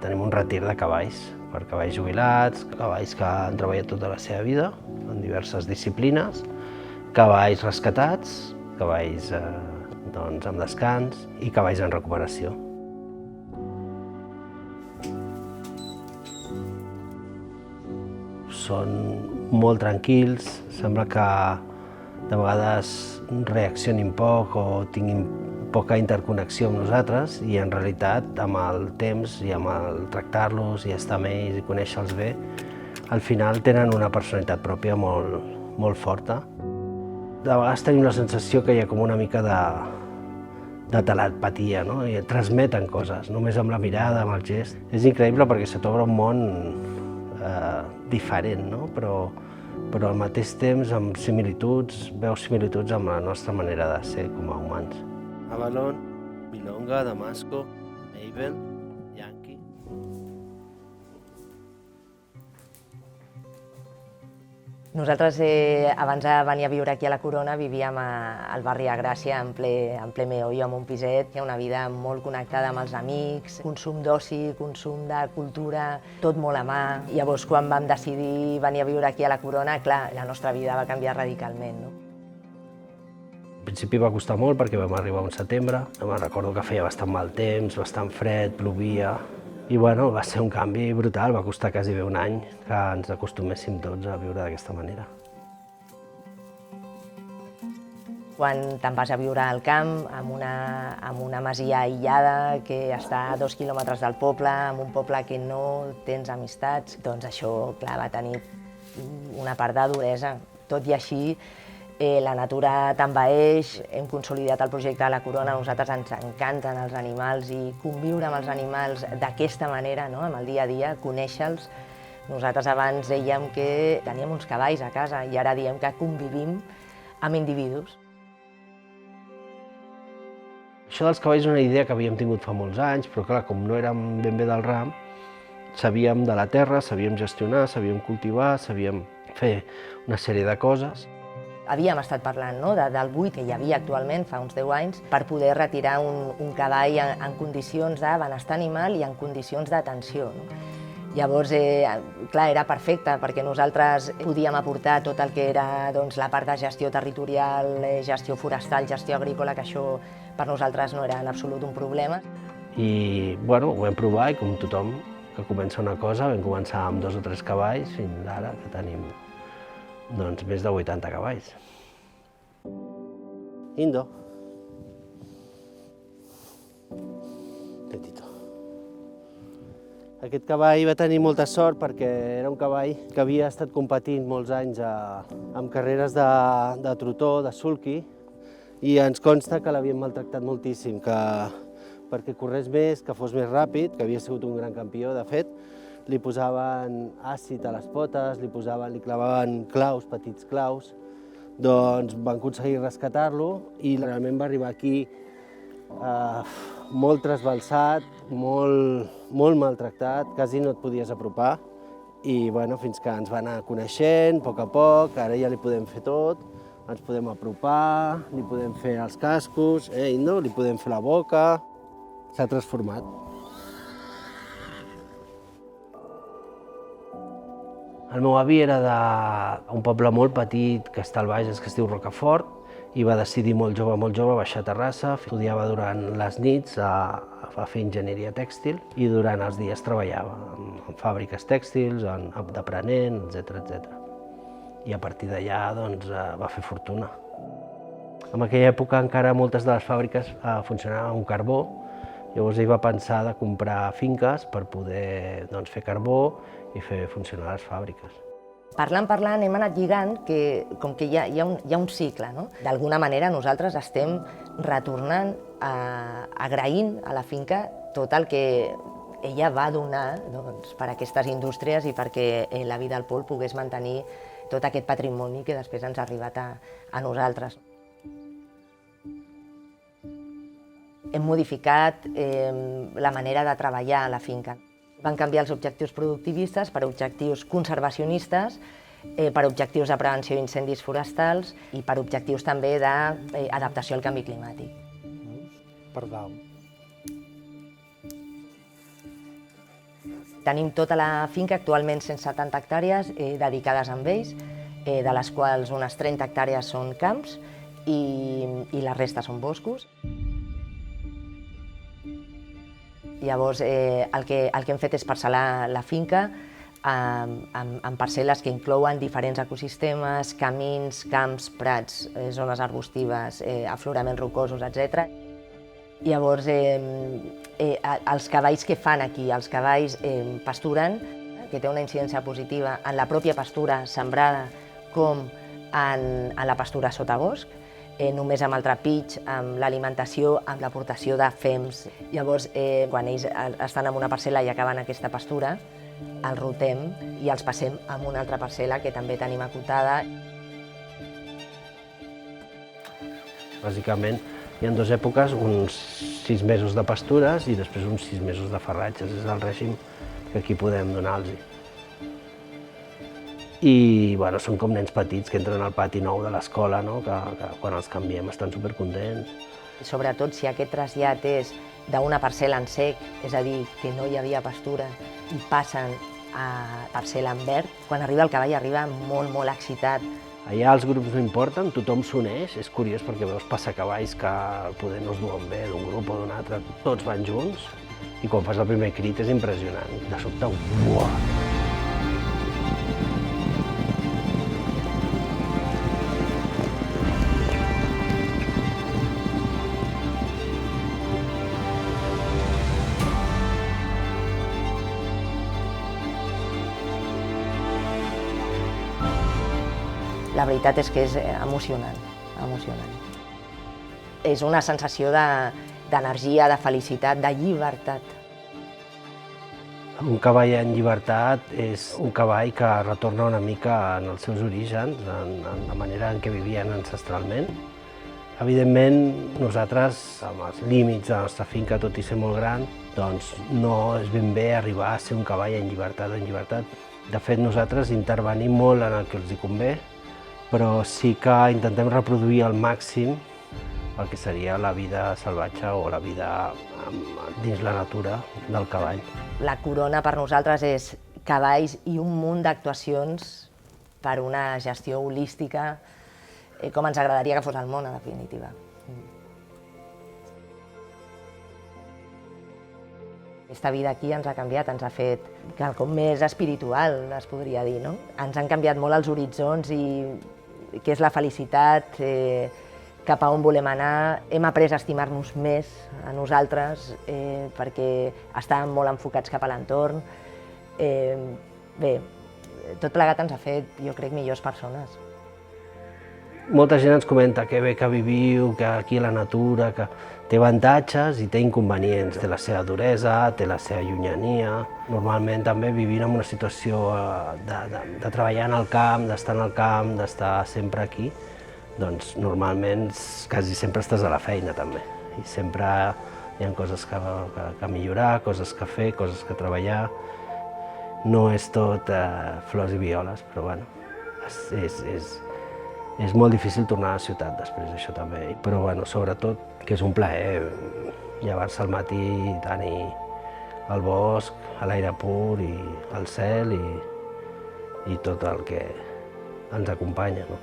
Tenim un retir de cavalls, per cavalls jubilats, cavalls que han treballat tota la seva vida en diverses disciplines, cavalls rescatats, cavalls amb descans i cavalls en recuperació. Són molt tranquils, sembla que de vegades reaccionin poc o tinguin poca interconnexió amb nosaltres i en realitat amb el temps i amb el tractar-los i estar amb ells i conèixer-los bé, al final tenen una personalitat pròpia molt forta. De vegades tenim la sensació que hi ha com una mica de telepatia, no? I transmeten coses, només amb la mirada, amb el gest. És increïble perquè se t'obre un món diferent, no? Però al mateix temps amb similituds, veus similituds amb la nostra manera de ser com a humans. Avalon, Milonga, Damasco, Mabel, Yankee. Nosaltres, abans de venir a viure aquí a la Corona, vivíem al barri de Gràcia, en ple meollo, amb un piset. Hi ha una vida molt connectada amb els amics, consum d'oci, consum de cultura, tot molt a mà. Llavors, quan vam decidir venir a viure aquí a la Corona, clar, la nostra vida va canviar radicalment, no? Al principi va costar molt perquè vam arribar un setembre. Me'n recordo que feia bastant mal temps, bastant fred, plovia. I bueno, va ser un canvi brutal, va costar quasi bé un any que ens acostuméssim tots a viure d'aquesta manera. Quan te'n vas a viure al camp, amb una masia aïllada que està a 2 quilòmetres del poble, amb un poble que no tens amistats, doncs això, clar, va tenir una part de duresa. Tot i així, la natura t'envaeix, hem consolidat el projecte de la Corona, a nosaltres ens encanten els animals i conviure amb els animals d'aquesta manera, no? Amb el dia a dia, conèixer-los. Nosaltres abans dèiem que teníem uns cavalls a casa i ara diem que convivim amb individus. Això dels cavalls és una idea que havíem tingut fa molts anys, però clar, com no érem ben bé del ram, sabíem de la terra, sabíem gestionar, sabíem cultivar, sabíem fer una sèrie de coses. Havíem estat parlant, no?, del buit que hi havia actualment fa uns 10 anys per poder retirar un cavall en condicions de benestar animal i en condicions d'atenció, no? Llavors, clar, era perfecte perquè nosaltres podíem aportar tot el que era la part de gestió territorial, gestió forestal, gestió agrícola, que això per nosaltres no era en absolut un problema. I bueno, ho vam provar i com tothom que comença una cosa, vam començar amb 2 o 3 cavalls fins ara que tenim més de 80 cavalls. Indo. Petito. Aquest cavall va tenir molta sort perquè era un cavall que havia estat competint molts anys amb carreres de trotó, de sulky, i ens consta que l'havien maltractat moltíssim, que perquè corrés més, que fos més ràpid, que havia sigut un gran campió, de fet, li posaven àcid a les potes, li clavaven claus, petits claus, doncs van aconseguir rescatar-lo i realment va arribar aquí molt trasbalsat, molt maltractat, quasi no et podies apropar i bueno, fins que ens va anar coneixent a poc, ara ja li podem fer tot, ens podem apropar, li podem fer els cascos, Indo, li podem fer la boca, s'ha transformat. El meu avi era d'un poble molt petit que està al Bages, que es diu Rocafort, i va decidir molt jove baixar a Terrassa. Estudiava durant les nits a fer enginyeria tèxtil i durant els dies treballava en fàbriques tèxtils, d'aprenent, etc. I a partir d'allà va fer fortuna. En aquella època encara moltes de les fàbriques funcionaven amb carbó, llavors ell va pensar de comprar finques per poder fer carbó i fer funcionar les fàbriques. Parlant, hem anat lligant que com que hi ha un cicle, no? D'alguna manera nosaltres estem retornant, agraint a la finca tot el que ella va donar per a aquestes indústries i perquè la vida al Pol pogués mantenir tot aquest patrimoni que després ens ha arribat a nosaltres. Hem modificat la manera de treballar a la finca. Van canviar els objectius productivistes per objectius conservacionistes, per objectius de prevenció d'incendis forestals i per objectius també d'adaptació al canvi climàtic. Per dalt. Tenim tota la finca, actualment 170 hectàrees dedicades a ells, de les quals unes 30 hectàrees són camps i la resta són boscos. Llavors, el que hem fet és parcel·lar la finca en parcel·les que inclouen diferents ecosistemes, camins, camps, prats, zones arbustives, afloraments rocosos, etc. Llavors, els cavalls que fan aquí? Els cavalls pasturen, que té una incidència positiva en la pròpia pastura sembrada com en la pastura sotabosc, només amb el trepig, amb l'alimentació, amb l'aportació de fems. Llavors, quan ells estan en una parcel·la i acaben aquesta pastura, els rotem i els passem a una altra parcel·la que també tenim acotada. Bàsicament, hi ha dues èpoques, uns 6 mesos de pastures i després uns 6 mesos de farratges. És el règim que aquí podem donar-los. I bueno, són com nens petits que entren al pati nou de l'escola, no? que quan els canviem estan supercontents. Sobretot si aquest trasllat és d'una parcel·la en sec, és a dir, que no hi havia pastura, i passen a parcel·la en verd, quan arriba el cavall arriba molt, molt excitat. Allà els grups no importen, tothom s'uneix, és curiós perquè veus passar cavalls que poder no es duen bé d'un grup o d'un altre, tots van junts, i quan fas el primer crit és impressionant. De sobte, uah! La veritat és que és emocionant, emocionant. És una sensació d'energia, de felicitat, de llibertat. Un cavall en llibertat és un cavall que retorna una mica en els seus orígens, en la manera en què vivien ancestralment. Evidentment, nosaltres, amb els límits de la nostra finca, tot i ser molt gran, doncs no és ben bé arribar a ser un cavall en llibertat. De fet, nosaltres intervenim molt en el que els hi convé, però sí que intentem reproduir al màxim el que seria la vida salvatge o la vida dins la natura del cavall. La corona per nosaltres és cavalls i un munt d'actuacions per una gestió holística, com ens agradaria que fos el món, en definitiva. Aquesta vida aquí ens ha canviat, ens ha fet quelcom més espiritual, es podria dir, no? Ens han canviat molt els horitzons i què és la felicitat, cap a on volem anar. Hem après a estimar-nos més a nosaltres perquè estàvem molt enfocats cap a l'entorn. Bé, tot plegat ens ha fet, jo crec, millors persones. Molta gent ens comenta que bé que viviu, que aquí la natura, que té avantatges i té inconvenients. Té la seva duresa, té la seva llunyania. Normalment també vivint en una situació de treballar en el camp, d'estar en el camp, d'estar sempre aquí, doncs normalment quasi sempre estàs a la feina també. I sempre hi ha coses que millorar, coses que fer, coses que treballar. No és tot flors i violes, però bueno, és molt difícil tornar a la ciutat després d'això també, però bueno, sobretot que és un plaer llevar-se al matí i tenir el bosc, l'aire pur i el cel i tot el que ens acompanya, no?